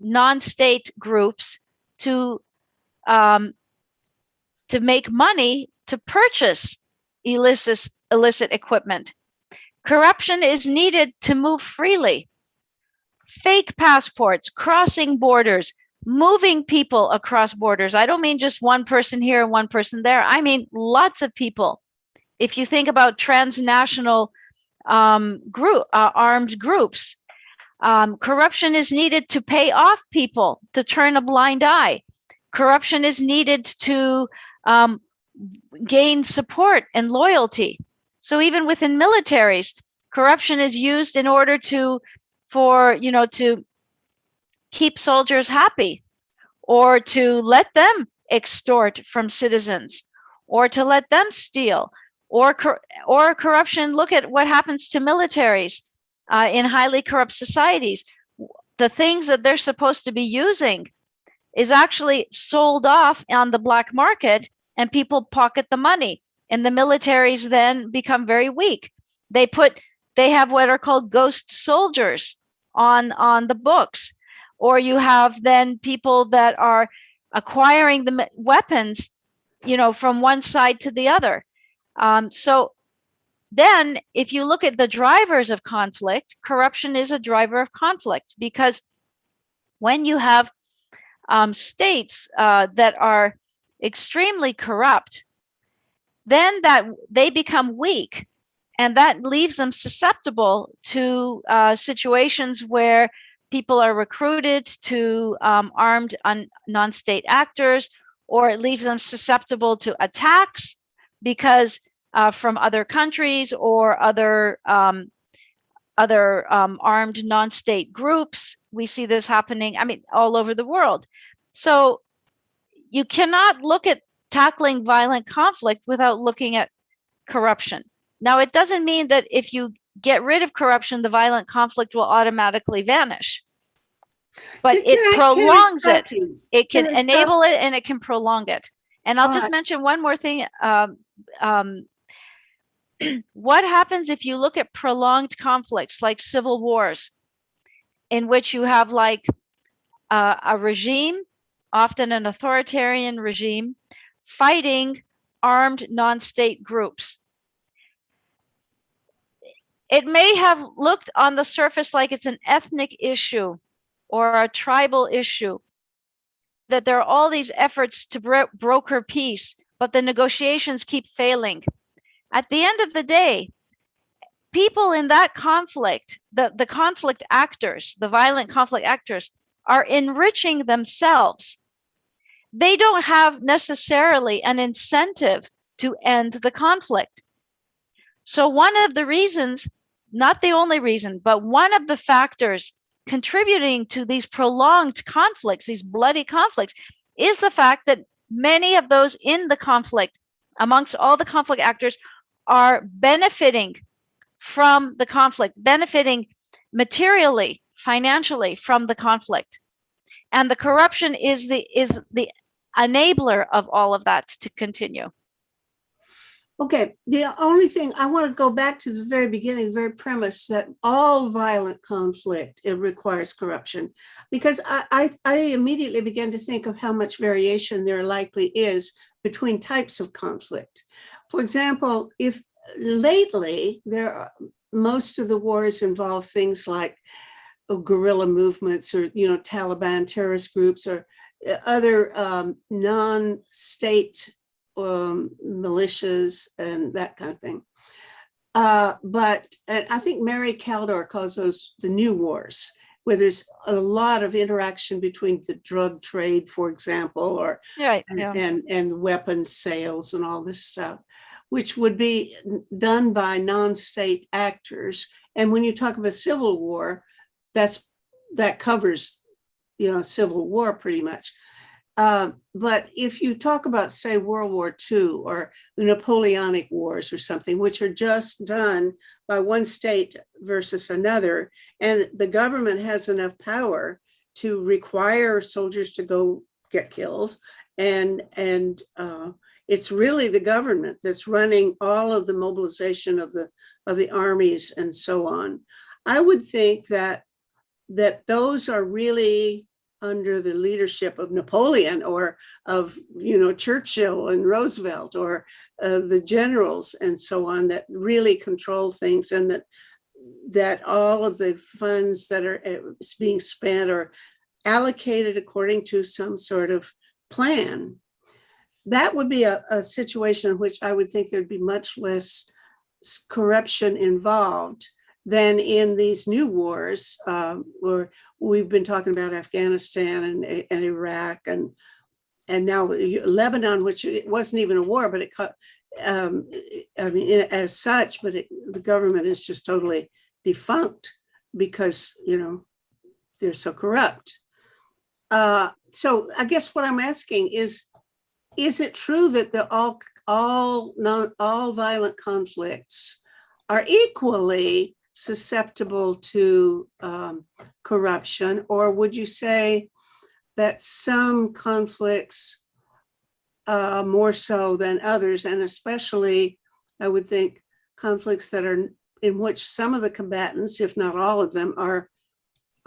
non-state groups to make money to purchase illicit equipment. Corruption is needed to move freely. Fake passports, crossing borders, moving people across borders. I don't mean just one person here and one person there. I mean lots of people. If you think about transnational armed groups, corruption is needed to pay off people, to turn a blind eye. Corruption is needed to gain support and loyalty. So even within militaries, corruption is used in order to keep soldiers happy, or to let them extort from citizens, or to let them steal, or corruption. Look at what happens to militaries in highly corrupt societies. The things that they're supposed to be using is actually sold off on the black market, and people pocket the money, and the militaries then become very weak. They have what are called ghost soldiers on the books, or you have then people that are acquiring the weapons, from one side to the other. So then if you look at the drivers of conflict, corruption is a driver of conflict, because when you have states that are extremely corrupt, then that they become weak, and that leaves them susceptible to situations where people are recruited to armed non-state actors, or it leaves them susceptible to attacks because from other countries or other armed non-state groups. We see this happening, all over the world. So you cannot look at tackling violent conflict without looking at corruption. Now, it doesn't mean that if you get rid of corruption, the violent conflict will automatically vanish, but it prolongs it. It can enable it, and it can prolong it. And I'll just mention one more thing. What happens if you look at prolonged conflicts like civil wars, in which you have like a regime, often an authoritarian regime, fighting armed non-state groups? It may have looked on the surface like it's an ethnic issue or a tribal issue, that there are all these efforts to broker peace, but the negotiations keep failing. At the end of the day, people in that conflict, the conflict actors, the violent conflict actors, are enriching themselves. They don't have necessarily an incentive to end the conflict. So one of the reasons, not the only reason, but one of the factors contributing to these prolonged conflicts, these bloody conflicts, is the fact that many of those in the conflict, amongst all the conflict actors, are benefiting from the conflict, benefiting materially, financially from the conflict. And the corruption is the enabler of all of that to continue. Okay, the only thing I want to go back to the very beginning, the very premise that all violent conflict, it requires corruption, because I immediately began to think of how much variation there likely is between types of conflict. For example, if lately most of the wars involve things like guerrilla movements, or Taliban terrorist groups, or other non-state militias and that kind of thing. But I think Mary Kaldor calls those the new wars, where there's a lot of interaction between the drug trade, for example, or and weapons sales and all this stuff, which would be done by non-state actors. And when you talk of a civil war, that covers civil war pretty much. But if you talk about, say, World War II or the Napoleonic Wars or something, which are just done by one state versus another, and the government has enough power to require soldiers to go get killed, and it's really the government that's running all of the mobilization of the armies and so on. I would think that those are really under the leadership of Napoleon or of, Churchill and Roosevelt or the generals and so on, that really control things, and that all of the funds that are being spent are allocated according to some sort of plan. That would be a situation in which I would think there'd be much less corruption involved than in these new wars, where we've been talking about Afghanistan and Iraq and now Lebanon, which it wasn't even a war, but as such, but the government is just totally defunct because, they're so corrupt. So I guess what I'm asking is it true that all violent conflicts are equally susceptible to corruption, or would you say that some conflicts more so than others, and especially, I would think, conflicts that are in which some of the combatants, if not all of them, are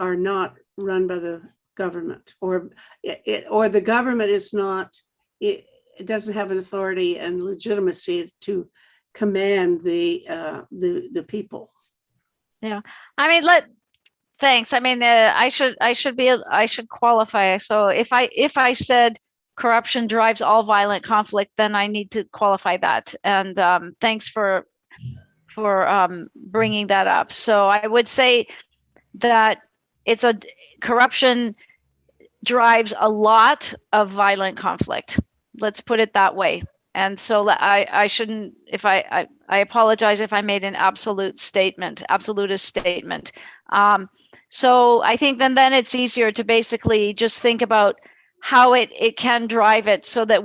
not run by the government, or the government is not, it doesn't have an authority and legitimacy to command the people. Yeah, I mean, thanks. I mean, I should qualify. So if I said corruption drives all violent conflict, then I need to qualify that. And thanks for bringing that up. So I would say that corruption drives a lot of violent conflict. Let's put it that way. And so I shouldn't, I apologize if I made an absolutist statement. So I think then it's easier to basically just think about how it can drive it, so that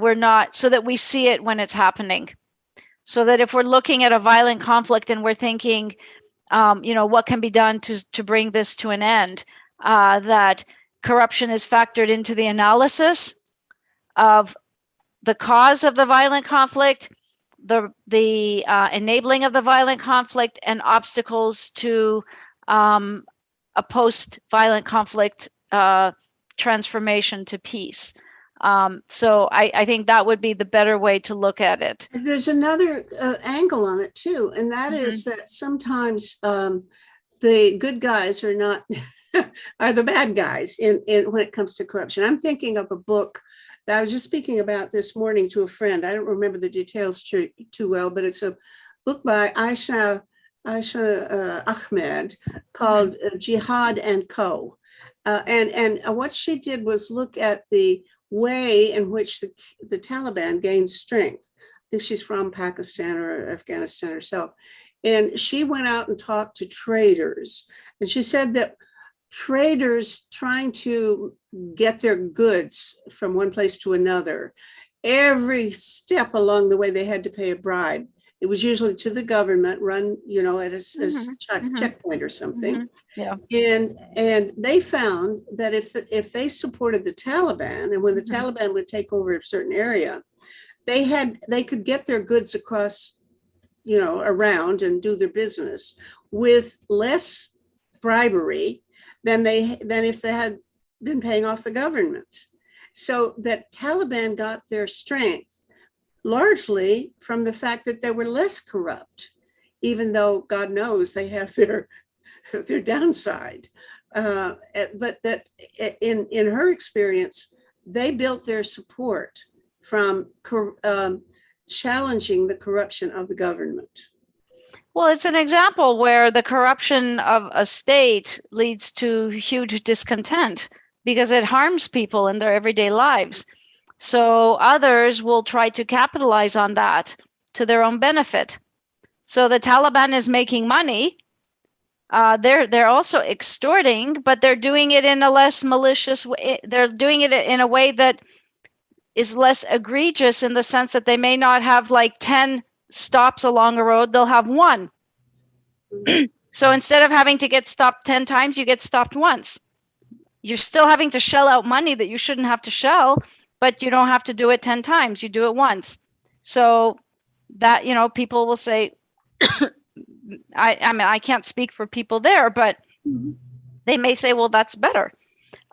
we see it when it's happening. So that if we're looking at a violent conflict and we're thinking, what can be done to bring this to an end, that corruption is factored into the analysis of the cause of the violent conflict, the enabling of the violent conflict, and obstacles to a post-violent conflict transformation to peace. So I think that would be the better way to look at it. There's another angle on it too, and that is that sometimes the good guys are not are the bad guys in when it comes to corruption. I'm thinking of a book that I was just speaking about this morning to a friend. I don't remember the details too well, but it's a book by Aisha Ahmed called Jihad and Co. And what she did was look at the way in which the Taliban gained strength. I think she's from Pakistan or Afghanistan herself. And she went out and talked to traders. And she said that traders trying to get their goods from one place to another, every step along the way, they had to pay a bribe. It was usually to the government, run, at a checkpoint or something. Yeah. And they found that if they supported the Taliban, and when the Taliban would take over a certain area, they could get their goods across, around and do their business with less bribery than if they had been paying off the government. So that Taliban got their strength largely from the fact that they were less corrupt, even though God knows they have their downside. But that in her experience, they built their support from challenging the corruption of the government. Well, it's an example where the corruption of a state leads to huge discontent because it harms people in their everyday lives. So others will try to capitalize on that to their own benefit. So the Taliban is making money. They're also extorting, but they're doing it in a less malicious way. They're doing it in a way that is less egregious in the sense that they may not have like 10 stops along a road, they'll have one. So instead of having to get stopped 10 times, you get stopped once. You're still having to shell out money that you shouldn't have to shell, but you don't have to do it 10 times, you do it once. So that, you know, people will say, I mean, I can't speak for people there, but they may say, well, that's better.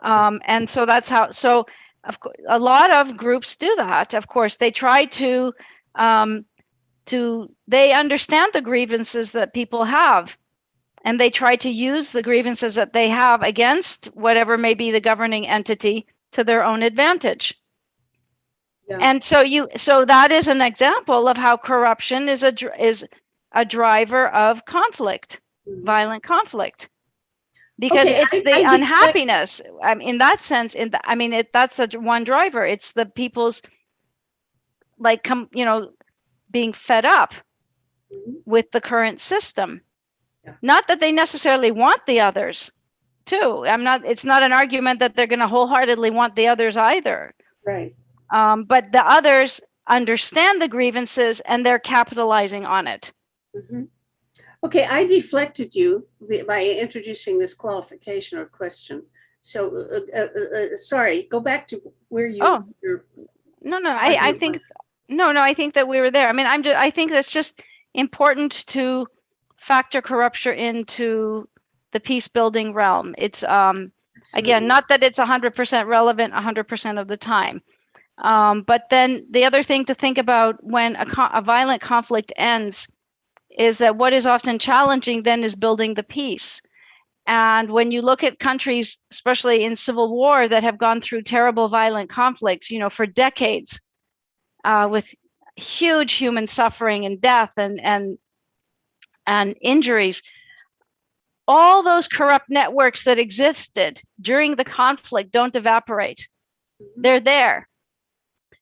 And so that's how, so of course, a lot of groups do that. Of course, they try to they understand the grievances that people have, and they try to use the grievances that they have against whatever may be the governing entity to their own advantage. Yeah. And so that is an example of how corruption is a driver of conflict, violent conflict, because Okay, it's the unhappiness. In that sense, that's one driver. It's the people's like being fed up with the current system. Yeah. Not that they necessarily want the others too. It's not an argument that they're going to wholeheartedly want the others either. Right. But the others understand the grievances and they're capitalizing on it. Okay, I deflected you by introducing this qualification or question. So, sorry, go back to where you. Oh. No, I think I think that we were there. I mean, I think that's just important to factor corruption into the peace building realm. It's again, not that it's 100% relevant 100% of the time. But then the other thing to think about when a violent conflict ends is that what is often challenging then is building the peace. And when you look at countries, especially in civil war, that have gone through terrible violent conflicts, for decades, with huge human suffering and death and injuries, all those corrupt networks that existed during the conflict don't evaporate. They're there.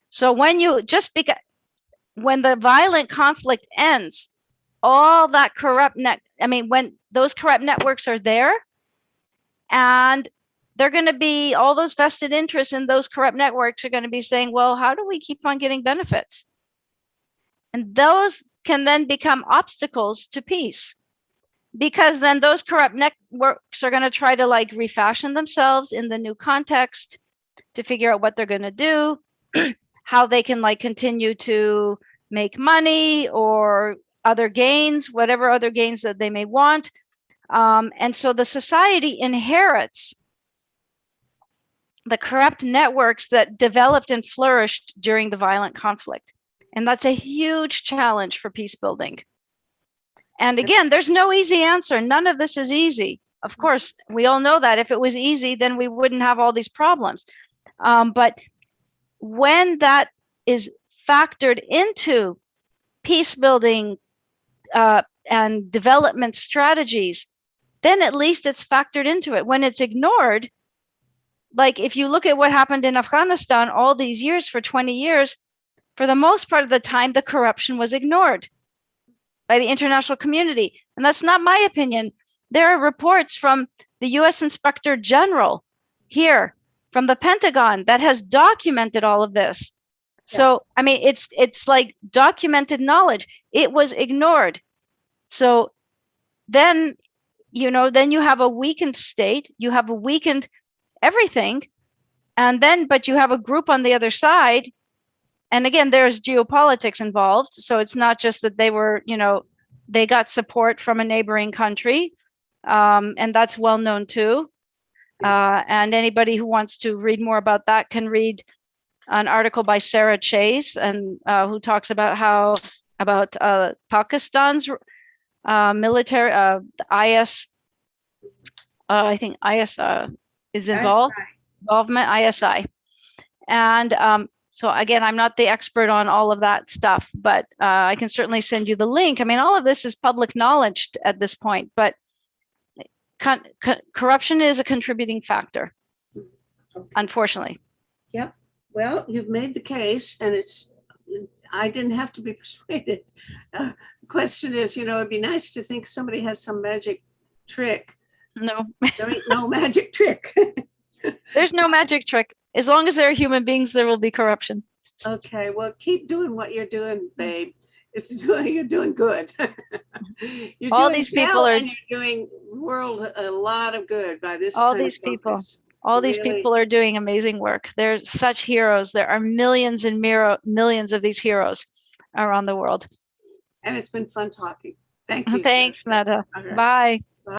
So when the violent conflict ends, all that when those corrupt networks are there, and they're going to be, all those vested interests in those corrupt networks are going to be saying, well, how do we keep on getting benefits? And those can then become obstacles to peace, because then those corrupt networks are going to try to refashion themselves in the new context to figure out what they're going to do, how they can continue to make money or other gains, whatever other gains that they may want. And so the society inherits the corrupt networks that developed and flourished during the violent conflict. And that's a huge challenge for peace building. And again, there's no easy answer. None of this is easy. Of course, we all know that. If it was easy, then we wouldn't have all these problems. But when that is factored into peace building and development strategies, then at least it's factored into it. When it's ignored, like if you look at what happened in Afghanistan all these years, for 20 years, for the most part of the time, the corruption was ignored by the international community. And that's not my opinion. There are reports from the US Inspector General here, from the Pentagon, that has documented all of this. So, I mean, it's like documented knowledge. It was ignored. So then, then you have a weakened state, you have a weakened everything. And then, but you have a group on the other side. And again, there's geopolitics involved. So it's not just that they were, they got support from a neighboring country. And that's well known too. And anybody who wants to read more about that can read an article by Sarah Chase, and who talks about Pakistan's military, IS. I think IS is involvement, ISI. And so again, I'm not the expert on all of that stuff, but I can certainly send you the link. I mean, all of this is public knowledge at this point, but corruption is a contributing factor, unfortunately. Yep. Well, you've made the case, and I didn't have to be persuaded. The question is, it'd be nice to think somebody has some magic trick. No. There ain't no magic trick. There's no magic trick. As long as there are human beings, there will be corruption. Okay, well, keep doing what you're doing, babe. You're doing good. You're All doing these people well, are and you're doing world a lot of good by this all kind of these people. focus. All these Really. people are doing amazing work. They're such heroes. There are millions and millions of these heroes around the world. And it's been fun talking. Thank you, Thanks, Shasta. Meta. Okay. Bye.